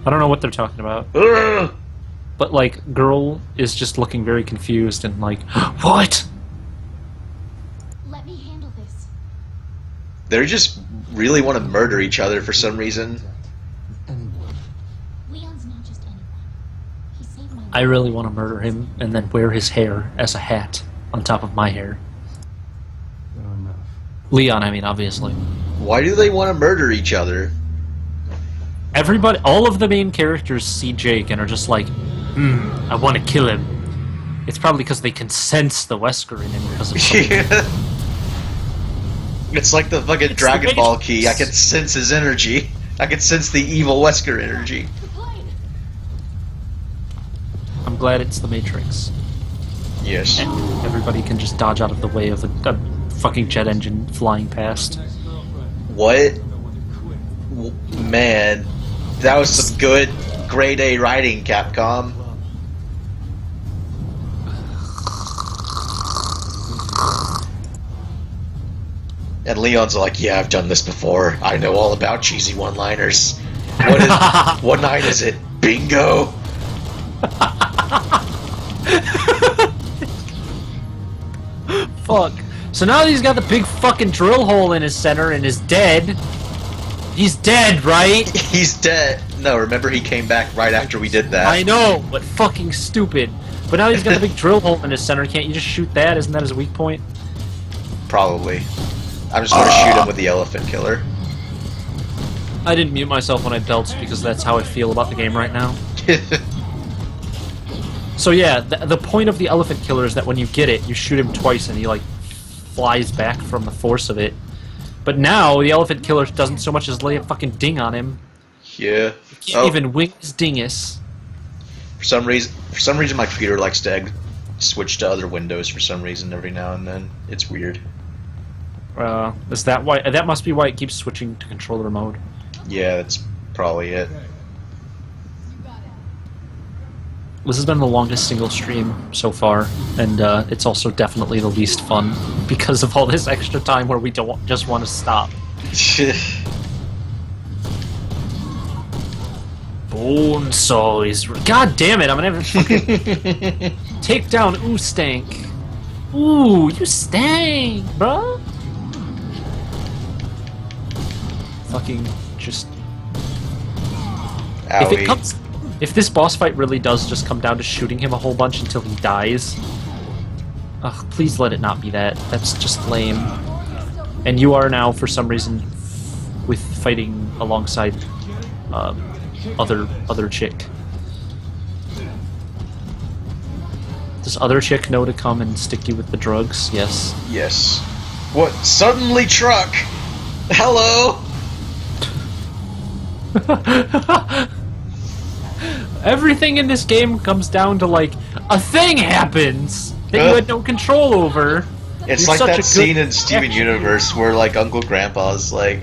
I don't know what they're talking about. Ugh! But, like, girl is just looking very confused and like, what? Let me handle this. They just really want to murder each other for some reason. Leon's not just anyone. He saved my life. I really want to murder him and then wear his hair as a hat on top of my hair. Leon, I mean, obviously. Why do they want to murder each other? Everybody, all of the main characters see Jake and are just like, I want to kill him. It's probably because they can sense the Wesker in him because of something. Yeah. It's like the fucking Dragon Ball key. I can sense his energy. I can sense the evil Wesker energy. The plane. I'm glad it's the Matrix. Yes. And everybody can just dodge out of the way of a fucking jet engine flying past. What? Man, that was some good grade A writing, Capcom. And Leon's like, yeah, I've done this before. I know all about cheesy one-liners. What line is it? Bingo! Fuck. So now that he's got the big fucking drill hole in his center and is dead. He's dead, right? He's dead. No, remember he came back right after we did that. I know, but fucking stupid. But now he's got the big drill hole in his center. Can't you just shoot that? Isn't that his weak point? Probably. I'm just gonna shoot him with the elephant killer. I didn't mute myself when I dealt because that's how I feel about the game right now. So yeah, the point of the elephant killer is that when you get it, you shoot him twice and he like flies back from the force of it. But now the elephant killer doesn't so much as lay a fucking ding on him. Yeah. He can't even wing his dingus. For some reason, my computer likes to switch to other windows for some reason every now and then. It's weird. Is that why? That must be why it keeps switching to controller mode. Yeah, that's probably it. This has been the longest single stream so far, and it's also definitely the least fun because of all this extra time where we don't just want to stop. Bone saw is. God damn it! I'm gonna have to fucking take down Oostank. Ooh, you stank, bruh. Fucking just. Owie. If this boss fight really does just come down to shooting him a whole bunch until he dies, ugh, please let it not be that. That's just lame. And you are now, for some reason, with fighting alongside other chick. Does other chick know to come and stick you with the drugs? Yes. Yes. What? Suddenly truck! Hello! Everything in this game comes down to, like, a thing happens that you had no control over. It's You're like such a that good scene in Steven action Universe where, like, Uncle Grandpa's like,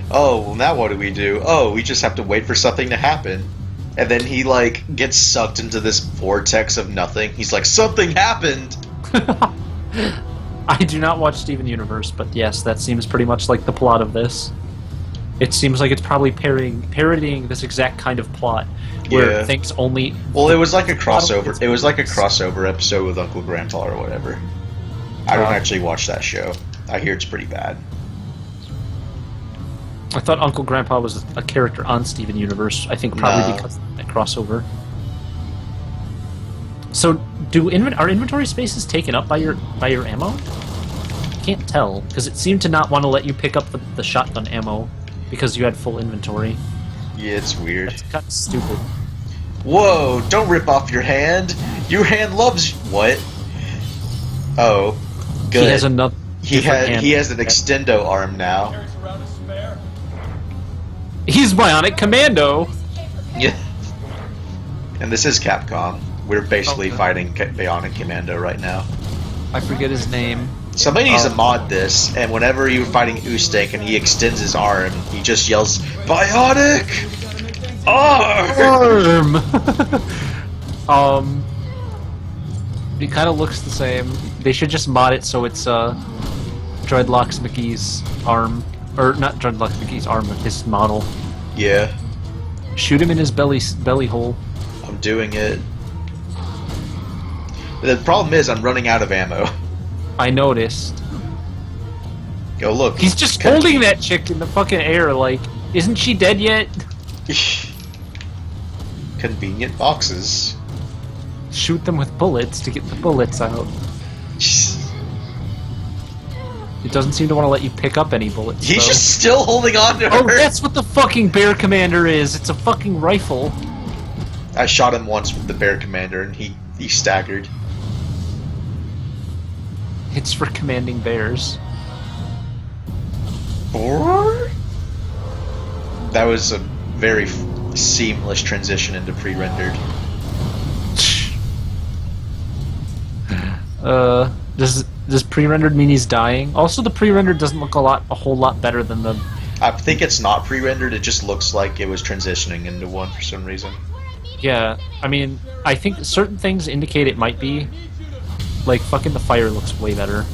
oh, well, now what do we do? Oh, we just have to wait for something to happen. And then he, like, gets sucked into this vortex of nothing. He's like, something happened! I do not watch Steven Universe, but yes, that seems pretty much like the plot of this. It seems like it's probably parodying this exact kind of plot, where things only... Well, it was like a crossover. It was like a crossover episode with Uncle Grandpa or whatever. I don't actually watch that show. I hear it's pretty bad. I thought Uncle Grandpa was a character on Steven Universe. I think probably because of that crossover. So, are inventory spaces taken up by your ammo? Can't tell, because it seemed to not want to let you pick up the shotgun ammo because you had full inventory. Yeah, it's weird. That's kind of stupid. Whoa! Don't rip off your hand. Your hand loves what? Oh, good. He has another. He has an extendo arm now. He's Bionic Commando. Yeah. And this is Capcom. We're basically fighting Bionic Commando right now. I forget his name. Somebody needs to mod this, and whenever you're fighting Oostank and he extends his arm, he just yells, Bionic! Arm! It kind of looks the same. They should just mod it so it's Dreadlocks McGee's arm. Or not Dreadlocks McGee's arm, but his model. Yeah. Shoot him in his belly hole. I'm doing it. The problem is I'm running out of ammo. I noticed. Go look. He's just holding that chick in the fucking air like, isn't she dead yet? Convenient boxes. Shoot them with bullets to get the bullets out. It doesn't seem to want to let you pick up any bullets. He's though. just still holding on to her. Oh, that's what the fucking bear commander is. It's a fucking rifle. I shot him once with the bear commander and he staggered. It's for commanding bears. That was a very seamless transition into pre-rendered. Does pre-rendered mean he's dying? Also, the pre-rendered doesn't look a whole lot better than the. I think it's not pre-rendered. It just looks like it was transitioning into one for some reason. Yeah, I mean, I think certain things indicate it might be. Like, fucking the fire looks way better.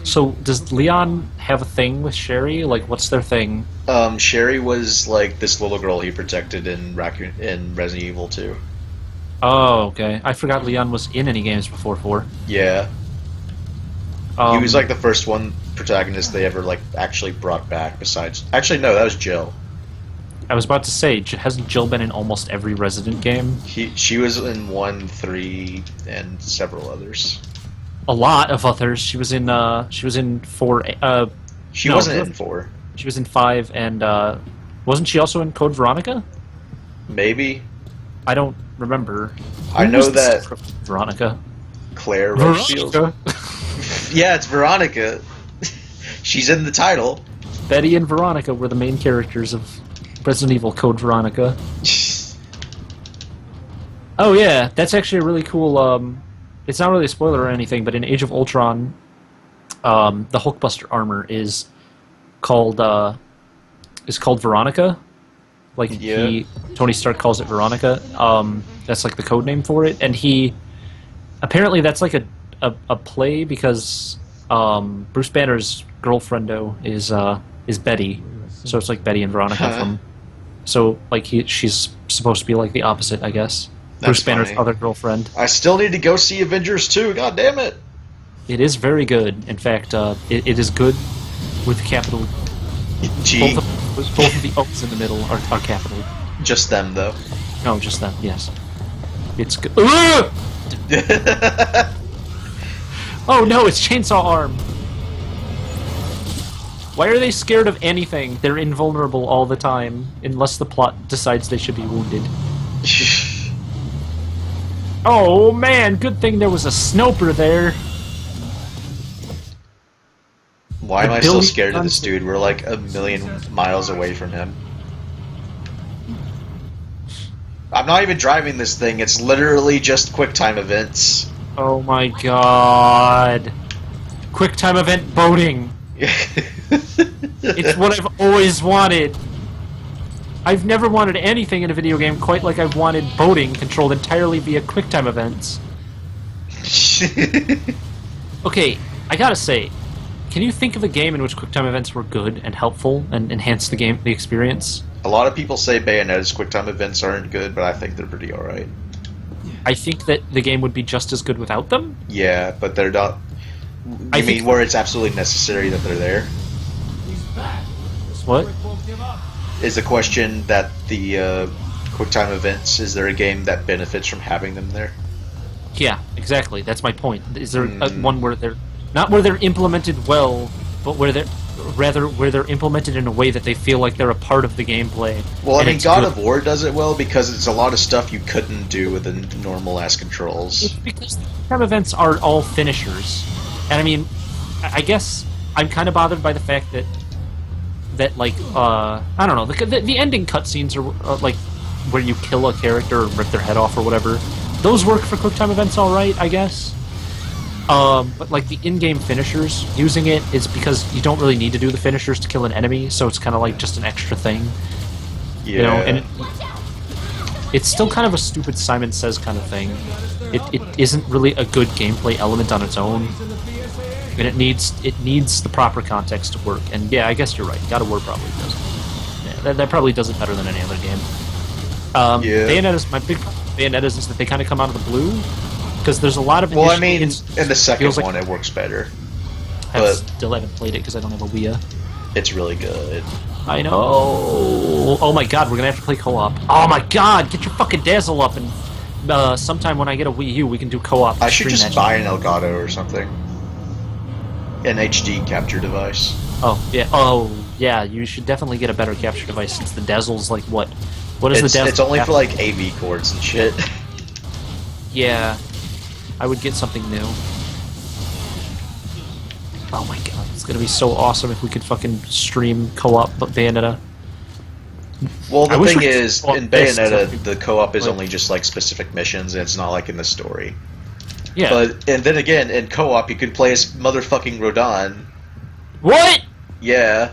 So does Leon have a thing with Sherry? Like, what's their thing? Sherry was like this little girl he protected in Resident Evil 2. Oh, okay. I forgot Leon was in any games before 4. Yeah. He was like the first one protagonist they ever like actually brought back. Besides, actually no, that was Jill. I was about to say, hasn't Jill been in almost every Resident game? She was in 1, 3, and several others. A lot of others. She was in 4. She wasn't in 4. She was in 5, and wasn't she also in Code Veronica? Maybe. I don't remember. I know that Veronica. Claire Rochefield. Yeah, it's Veronica. She's in the title. Betty and Veronica were the main characters of Resident Evil Code Veronica. Oh yeah, that's actually a really cool. It's not really a spoiler or anything, but in Age of Ultron, the Hulkbuster armor is called Veronica. Like Tony Stark calls it Veronica. That's like the code name for it, and apparently that's like a play because Bruce Banner's girlfriendo is Betty, so it's like Betty and Veronica from. So like she's supposed to be like the opposite, I guess. That's Bruce Banner's funny. other girlfriend. I still need to go see Avengers 2. God damn it! It is very good. In fact, it is good with capital. G. Both of the O's in the middle are capital. Just them though. No, just them. Yes, it's good. Oh no, it's Chainsaw Arm. Why are they scared of anything? They're invulnerable all the time, unless the plot decides they should be wounded. Oh man, good thing there was a Snoper there. Why am I so scared of this dude? We're like a million miles away from him. I'm not even driving this thing, it's literally just QuickTime events. Oh my god. QuickTime event boating. It's what I've always wanted. I've never wanted anything in a video game quite like I've wanted boating controlled entirely via QuickTime events. Okay, I gotta say, can you think of a game in which QuickTime events were good and helpful and enhanced the experience? A lot of people say Bayonetta's QuickTime events aren't good, but I think they're pretty alright. I think that the game would be just as good without them? Yeah, but they're not... I mean where it's absolutely necessary that they're there? What? Is the question that the QuickTime events, is there a game that benefits from having them there? Yeah, exactly. That's my point. Is there one where they're... Not where they're implemented well, but where they're implemented in a way that they feel like they're a part of the gameplay. Well, I mean, God of War does it well because it's a lot of stuff you couldn't do with the normal-ass controls. It's because the QuickTime events are all finishers. And I mean, I guess I'm kind of bothered by the fact that like, I don't know, the ending cutscenes are like where you kill a character or rip their head off or whatever. Those work for QuickTime events alright, I guess. But like the in-game finishers, using it is because you don't really need to do the finishers to kill an enemy, so it's kind of like just an extra thing. Yeah. You know, and it's still kind of a stupid Simon Says kind of thing. It isn't really a good gameplay element on its own, and it needs the proper context to work. And yeah, I guess you're right. God of War probably does it. Yeah, that probably does it better than any other game. Yeah. Bayonetta's my big problem with Bayonetta's is that they kind of come out of the blue because there's a lot of. Well, I mean, initial in the second feels like- one, it works better. I but- still haven't played it because I don't have a Wii. It's really good. I know. Oh my god, we're gonna have to play co-op. Oh my god, get your fucking Dazzle up, and sometime when I get a Wii U, we can do co-op. I should Stream just that buy shit. an Elgato or something. An HD capture device. Oh yeah, you should definitely get a better capture device since the Dazzle's like what? What is the Dazzle? It's only have? for like AV cords and shit. Yeah, I would get something new. Oh my god, it's gonna be so awesome if we could fucking stream co-op but Bayonetta. Well, I the wish thing we could is, co-op in this, Bayonetta, so- the co-op is Like- only just like specific missions, and it's not like in the story. Yeah. But and then again, in co-op, you can play as motherfucking Rodan. What? Yeah.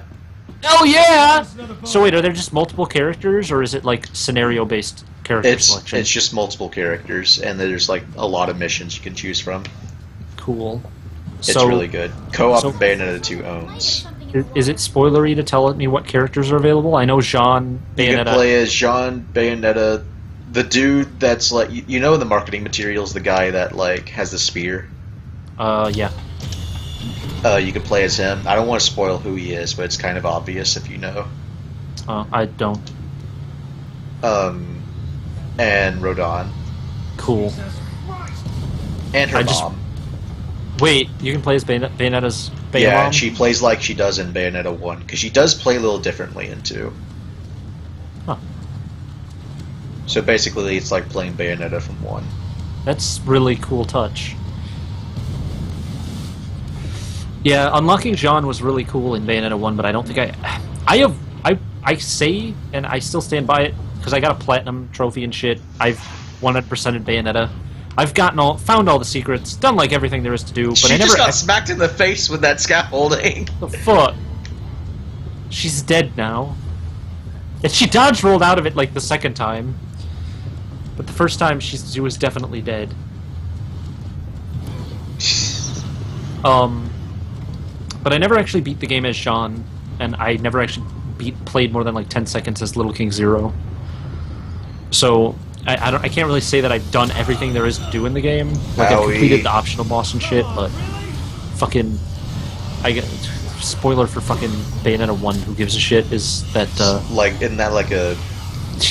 Oh yeah! So wait, are there just multiple characters, or is it like scenario-based character selection? It's just multiple characters, and there's like a lot of missions you can choose from. Cool. It's So, really good. Co-op so- Bayonetta 2 owns. Is it spoilery to tell me what characters are available? I know Jean, You can Bayonetta. play as Jean, Bayonetta, the dude that's like you know in the marketing materials, the guy that like has the spear. Yeah. You can play as him. I don't want to spoil who he is, but it's kind of obvious if you know. I don't. And Rodan Cool. and her I just- mom. Wait, you can play as Bayonetta's Bayamom? Yeah, and she plays like she does in Bayonetta 1, because she does play a little differently in 2. Huh. So basically, it's like playing Bayonetta from 1. That's really cool touch. Yeah, unlocking Jean was really cool in Bayonetta 1, but I don't think I say, and I still stand by it, because I got a platinum trophy and shit. I've 100%ed Bayonetta. I've found all the secrets, done like everything there is to do, but She I never just got smacked in the face with that scaffolding. the fuck. She's dead now. And she dodge rolled out of it like the second time. But the first time she was definitely dead. But I never actually beat the game as Jean, and I never actually played more than like 10 seconds as Little King Zero. So I can't really say that I've done everything there is to do in the game. Like I've completed the optional boss and shit, but fucking I get spoiler for fucking Bayonetta 1. Who gives a shit? Is that Like, isn't that like a...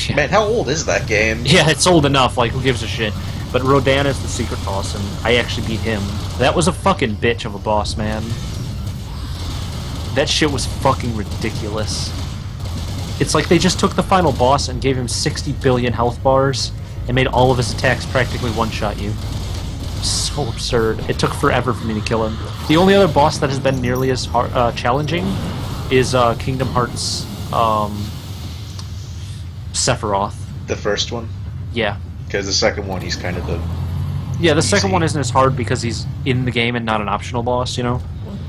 yeah. Man, how old is that game? Yeah, it's old enough. Like, who gives a shit? But Rodan is the secret boss, and I actually beat him. That was a fucking bitch of a boss, man. That shit was fucking ridiculous. It's like they just took the final boss and gave him 60 billion health bars and made all of his attacks practically one-shot you. So absurd. It took forever for me to kill him. The only other boss that has been nearly as challenging is Kingdom Hearts Sephiroth. The first one? Yeah. Because the second one, he's kind of a... Yeah, the second Easy. one isn't as hard because he's in the game and not an optional boss, you know?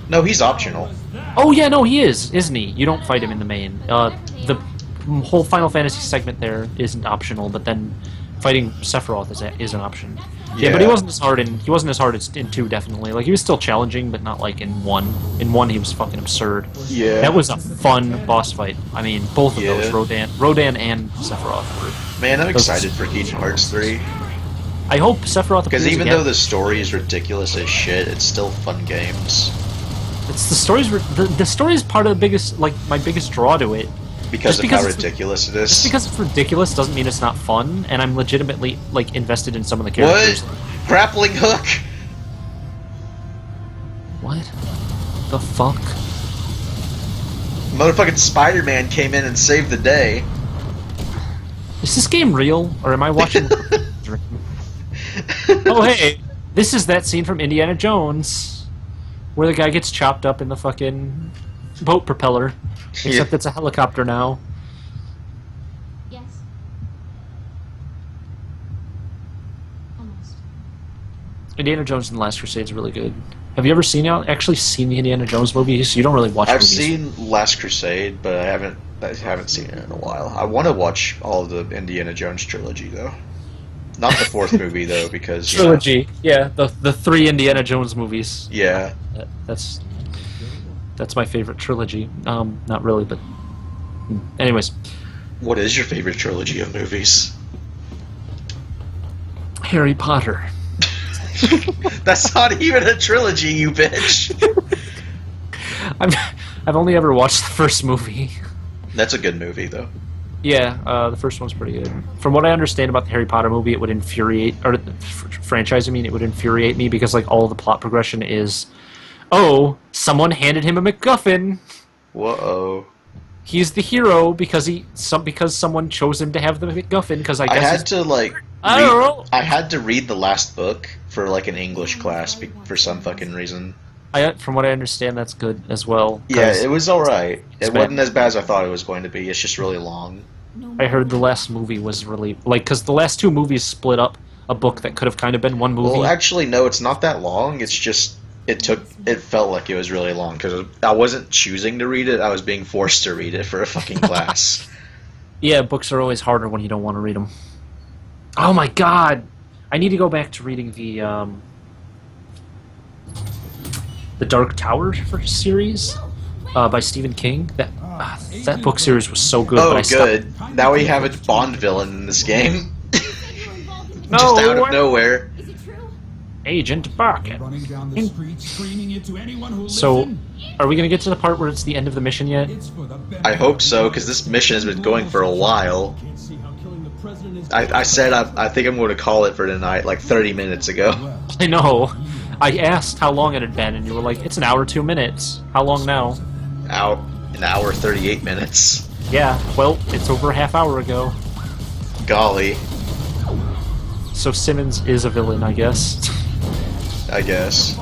No, he's optional. Oh yeah, no, he is, isn't he? You don't fight him in the main. The whole Final Fantasy segment there isn't optional, but then fighting Sephiroth is an option. Yeah, but he Yeah. wasn't as hard in 2, definitely. Like, he was still challenging, but not like in 1. In 1, he was fucking absurd. Yeah. That was a fun boss fight. I mean, both of those, Yeah. Rodan and Sephiroth were... Man, I'm Those- excited for Kingdom Hearts 3. I hope Sephiroth Because appears even again. though the story is ridiculous as shit, it's still fun games. It's the story is part of the biggest, like, my biggest draw to it. Because Just of how because it's- ridiculous it Just is. because it's ridiculous doesn't mean it's not fun, and I'm legitimately, like, invested in some of the characters. What? Grappling hook? What? The fuck? Motherfucking Spider-Man came in and saved the day. Is this game real, or am I watching a dream? Oh, hey! This is that scene from Indiana Jones, where the guy gets chopped up in the fucking boat propeller. Except Yeah. it's a helicopter now. Yes. Almost. Indiana Jones and the Last Crusade is really good. Have you actually seen the Indiana Jones movies? You don't really watch I've movies. seen Last Crusade, but I haven't I haven't seen it in a while. I want to watch all of the Indiana Jones trilogy though. Not the fourth movie though, because Trilogy, yeah, the 3 Indiana Jones movies. Yeah. That's my favorite trilogy. Not really, but anyways, What is your favorite trilogy of movies? Harry Potter. That's not even a trilogy, you bitch. I've only ever watched the first movie. That's a good movie though. Yeah, the first one's pretty good. From what I understand about the Harry Potter movie, it would infuriate, or the franchise, I mean, it would infuriate me because like all the plot progression is, oh, someone handed him a MacGuffin. Whoa. He's the hero because someone chose him to have the MacGuffin. Because I guess had to like. I don't know. I had to read the last book for like an English class for some fucking reason. From what I understand, that's good as well. Yeah, it was alright. It bad. wasn't as bad as I thought it was going to be. It's just really long. I heard the last movie was really because the last 2 movies split up a book that could have kind of been one movie. Well, actually, no, it's not that long. It's just it felt like it was really long because I wasn't choosing to read it. I was being forced to read it for a fucking class. Yeah, books are always harder when you don't want to read them. Oh my god, I need to go back to reading the Dark Tower series by Stephen King. That book series was so good. Oh, but good. Now we have a Bond villain in this game. No, Just out of nowhere. Is it true? Agent Barkett. Running down the street, screaming it to anyone who So, listen. are we gonna get to the part where it's the end of the mission yet? It's for the better. I hope so, because this mission has been going for a while. Can't see how killing the president is I said I think I'm going to call it for tonight, like 30 minutes ago. well. I know. I asked how long it had been, and you were like, "It's an hour 2 minutes." How long now? Out an hour 38 minutes. Yeah. Well, it's over a half hour ago. Golly, So Simmons is a villain, I guess. I guess.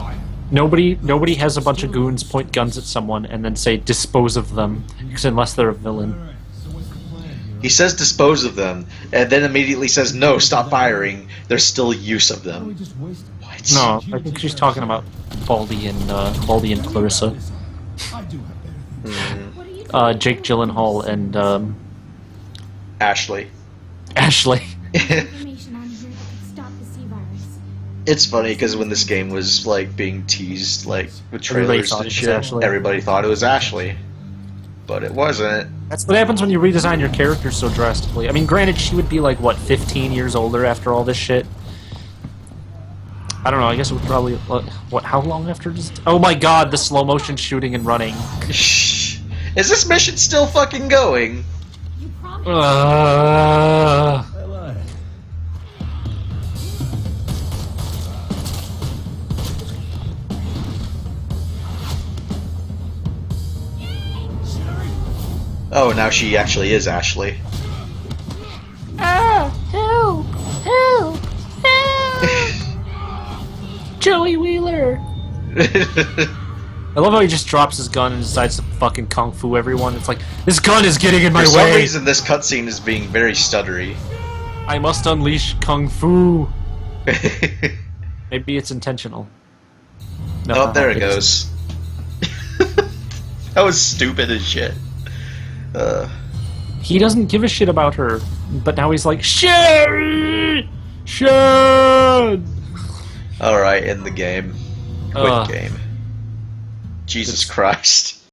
Nobody has a bunch of goons point guns at someone and then say dispose of them, because unless they're a villain. Alright, so what's the plan here? He says dispose of them, and then immediately says no, stop firing. There's still use of Why don't we them. just waste it? What? No, I think she's talking about Baldy and Clarissa. I do have better things. What are you doing? Jake Gyllenhaal and Ashley. Ashley. Information on here that could stop the C virus. It's funny because when this game was like being teased, like with Everybody trailers thought and it was shit, Ashley. everybody thought it was Ashley, but it wasn't. That's what happens when you redesign your character so drastically. I mean, granted, she would be like, what, 15 years older after all this shit? I don't know, I guess it would probably... what, how long after... Oh my god, the slow motion shooting and running. Is this mission still fucking going? You promised. I lied. Oh, now she actually is Ashley. Ah! Help! Help! Help! Joey Wheeler! I love how he just drops his gun and decides to fucking kung fu everyone. It's like, this gun is getting in my For way! some reason, this cutscene is being very stuttery. I must unleash kung fu! Maybe it's intentional. No, Oh, there it goes. That was stupid as shit. He doesn't give a shit about her, but now he's like, Sherry! Shed! Alright, end the game. Quit Ugh. game. Jesus Christ.